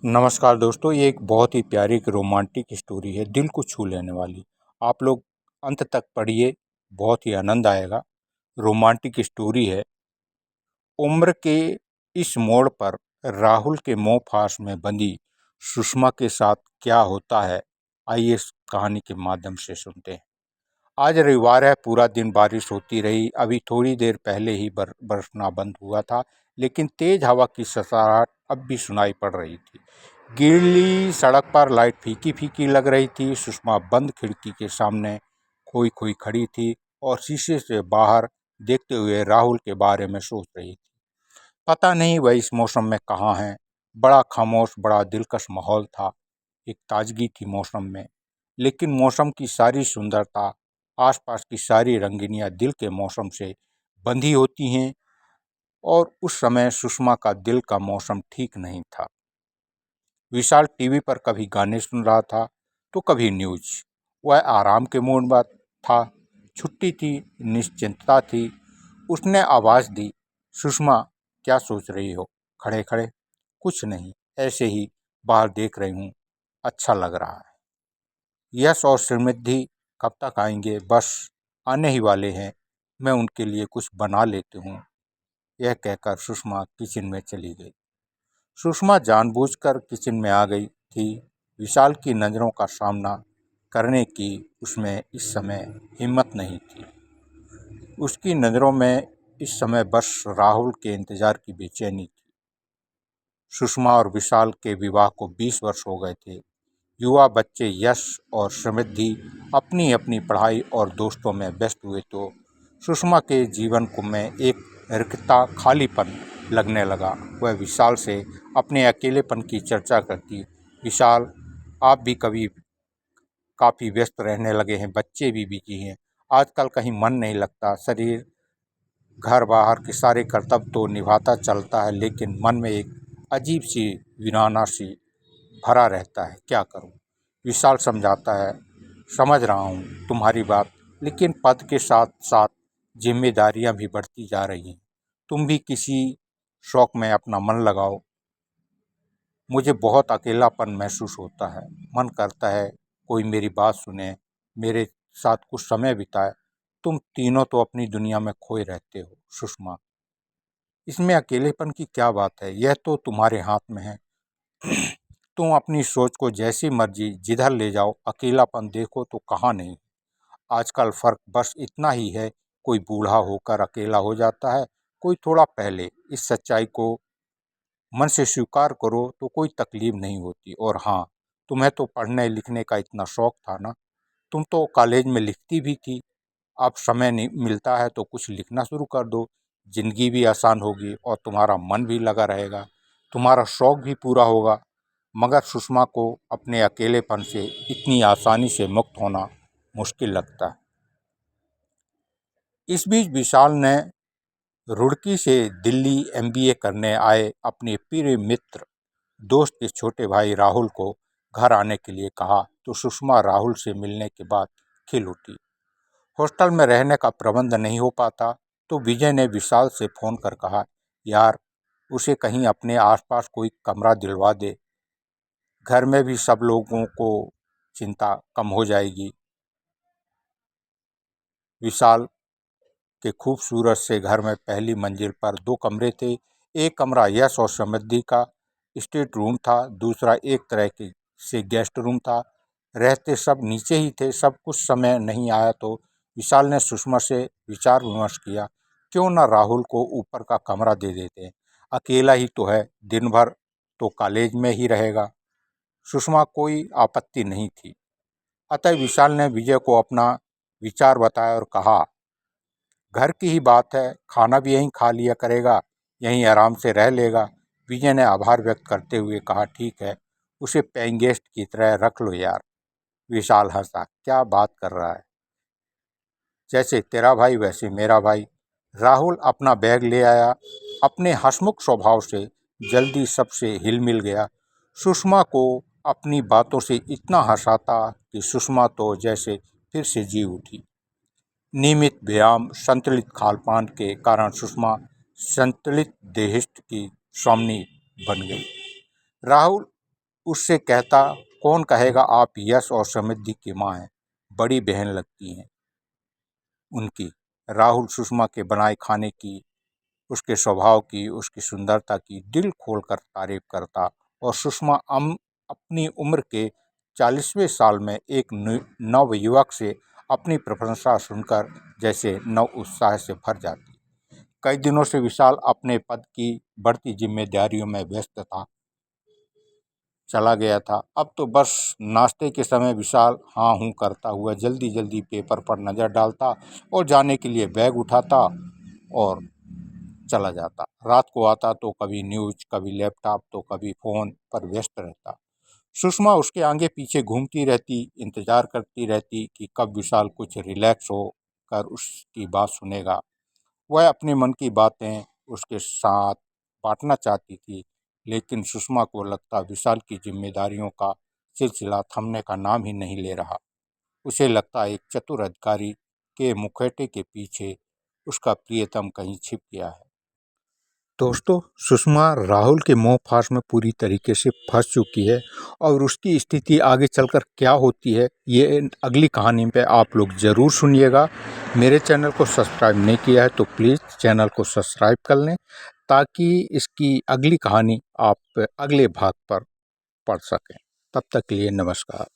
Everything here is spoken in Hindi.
नमस्कार दोस्तों, ये एक बहुत ही प्यारी एक रोमांटिक स्टोरी है, दिल को छू लेने वाली। आप लोग अंत तक पढ़िए, बहुत ही आनंद आएगा। रोमांटिक स्टोरी है। उम्र के इस मोड़ पर राहुल के मोह फांस में बंधी सुषमा के साथ क्या होता है, आइए इस कहानी के माध्यम से सुनते हैं। आज रविवार है, पूरा दिन बारिश होती रही। अभी थोड़ी देर पहले ही बरसना बंद हुआ था, लेकिन तेज हवा की ससाराहट अब भी सुनाई पड़ रही थी। गीली सड़क पर लाइट फीकी फीकी लग रही थी। सुषमा बंद खिड़की के सामने खोई खोई खड़ी थी और शीशे से बाहर देखते हुए राहुल के बारे में सोच रही थी। पता नहीं वह इस मौसम में कहाँ है। बड़ा खामोश, बड़ा दिलकश माहौल था। एक ताजगी थी मौसम में, लेकिन मौसम की सारी सुंदरता, आसपास की सारी रंगीनियां दिल के मौसम से बंधी होती हैं, और उस समय सुषमा का दिल का मौसम ठीक नहीं था। विशाल टीवी पर कभी गाने सुन रहा था तो कभी न्यूज। वह आराम के मूड में था। छुट्टी थी, निश्चिंतता थी। उसने आवाज़ दी, सुषमा, क्या सोच रही हो? खड़े खड़े। कुछ नहीं, ऐसे ही बाहर देख रही हूँ, अच्छा लग रहा है। यश और समृद्धि कब तक आएंगे? बस आने ही वाले हैं, मैं उनके लिए कुछ बना लेती हूँ। यह कहकर सुषमा किचन में चली गई। सुषमा जानबूझकर किचन में आ गई थी। विशाल की नज़रों का सामना करने की उसमें इस समय हिम्मत नहीं थी। उसकी नज़रों में इस समय बस राहुल के इंतज़ार की बेचैनी थी। सुषमा और विशाल के विवाह को 20 वर्ष हो गए थे। युवा बच्चे यश और समृद्धि अपनी अपनी पढ़ाई और दोस्तों में व्यस्त हुए तो सुषमा के जीवन को में एक रिक्तता, खालीपन लगने लगा। वह विशाल से अपने अकेलेपन की चर्चा करती। विशाल, आप भी कभी काफ़ी व्यस्त रहने लगे हैं, बच्चे भी बिजी हैं, आजकल कहीं मन नहीं लगता। शरीर घर बाहर के सारे कर्तव्य तो निभाता चलता है, लेकिन मन में एक अजीब सी वीराना सी भरा रहता है। क्या करूं? विशाल समझाता है, समझ रहा हूं तुम्हारी बात, लेकिन पद के साथ साथ जिम्मेदारियां भी बढ़ती जा रही हैं। तुम भी किसी शौक में अपना मन लगाओ। मुझे बहुत अकेलापन महसूस होता है। मन करता है कोई मेरी बात सुने, मेरे साथ कुछ समय बिताए। तुम तीनों तो अपनी दुनिया में खोए रहते हो सुषमा। इसमें अकेलेपन की क्या बात है? यह तो तुम्हारे हाथ में है। तुम अपनी सोच को जैसी मर्जी जिधर ले जाओ। अकेलापन देखो तो कहाँ नहीं। आजकल फर्क बस इतना ही है, कोई बूढ़ा होकर अकेला हो जाता है, कोई थोड़ा पहले। इस सच्चाई को मन से स्वीकार करो तो कोई तकलीफ नहीं होती। और हाँ, तुम्हें तो पढ़ने लिखने का इतना शौक था ना, तुम तो कॉलेज में लिखती भी थी। अब समय नहीं मिलता है तो कुछ लिखना शुरू कर दो। जिंदगी भी आसान होगी और तुम्हारा मन भी लगा रहेगा, तुम्हारा शौक भी पूरा होगा। मगर सुषमा को अपने अकेलेपन से इतनी आसानी से मुक्त होना मुश्किल लगता है। इस बीच विशाल ने रुड़की से दिल्ली एमबीए करने आए अपने प्रिय मित्र दोस्त के छोटे भाई राहुल को घर आने के लिए कहा तो सुषमा राहुल से मिलने के बाद खिल उठी। हॉस्टल में रहने का प्रबंध नहीं हो पाता तो विजय ने विशाल से फ़ोन कर कहा, यार, उसे कहीं अपने आसपास कोई कमरा दिलवा दे, घर में भी सब लोगों को चिंता कम हो जाएगी। विशाल के खूबसूरत से घर में पहली मंजिल पर 2 कमरे थे। एक कमरा यश और समृद्धि का स्टेट रूम था, दूसरा एक तरह के से गेस्ट रूम था। रहते सब नीचे ही थे। सब कुछ समय नहीं आया तो विशाल ने सुषमा से विचार विमर्श किया, क्यों न राहुल को ऊपर का कमरा दे देते हैं। अकेला ही तो है, दिन भर तो कॉलेज में ही रहेगा। सुषमा कोई आपत्ति नहीं थी। अतः विशाल ने विजय को अपना विचार बताया और कहा, घर की ही बात है, खाना भी यहीं खा लिया करेगा, यहीं आराम से रह लेगा। विजय ने आभार व्यक्त करते हुए कहा, ठीक है, उसे पेइंग गेस्ट की तरह रख लो यार। विशाल हंसा, क्या बात कर रहा है, जैसे तेरा भाई वैसे मेरा भाई। राहुल अपना बैग ले आया। अपने हंसमुख स्वभाव से जल्दी सबसे हिल मिल गया। सुषमा को अपनी बातों से इतना हंसाता कि सुषमा तो जैसे फिर से जी उठी। नियमित व्यायाम, संतुलित खानपान के कारण सुषमा संतुलित देहिष्ट की स्वामिनी बन गई। राहुल उससे कहता, कौन कहेगा आप यश और समृद्धि की माँ हैं, बड़ी बहन लगती हैं उनकी। राहुल सुषमा के बनाए खाने की, उसके स्वभाव की, उसकी सुंदरता की दिल खोलकर तारीफ करता और सुषमा अपनी उम्र के 40वें साल में एक नवयुवक से अपनी प्रशंसा सुनकर जैसे नव उत्साह से भर जाती। कई दिनों से विशाल अपने पद की बढ़ती जिम्मेदारियों में व्यस्त चला गया था। अब तो बस नाश्ते के समय विशाल हाँ हूँ करता हुआ जल्दी जल्दी पेपर पर नज़र डालता और जाने के लिए बैग उठाता और चला जाता। रात को आता तो कभी न्यूज, कभी लैपटॉप, तो कभी फ़ोन पर व्यस्त रहता। सुषमा उसके आगे पीछे घूमती रहती, इंतजार करती रहती कि कब विशाल कुछ रिलैक्स हो कर उसकी बात सुनेगा। वह अपने मन की बातें उसके साथ बांटना चाहती थी, लेकिन सुषमा को लगता विशाल की जिम्मेदारियों का सिलसिला थमने का नाम ही नहीं ले रहा। उसे लगता एक चतुर अधिकारी के मुखौटे के पीछे उसका प्रियतम कहीं छिप गया है। दोस्तों, सुषमा राहुल के मोहफास में पूरी तरीके से फंस चुकी है और उसकी स्थिति आगे चलकर क्या होती है, ये अगली कहानी पे आप लोग ज़रूर सुनिएगा। मेरे चैनल को सब्सक्राइब नहीं किया है तो प्लीज़ चैनल को सब्सक्राइब कर लें, ताकि इसकी अगली कहानी आप अगले भाग पर पढ़ सकें। तब तक के लिए नमस्कार।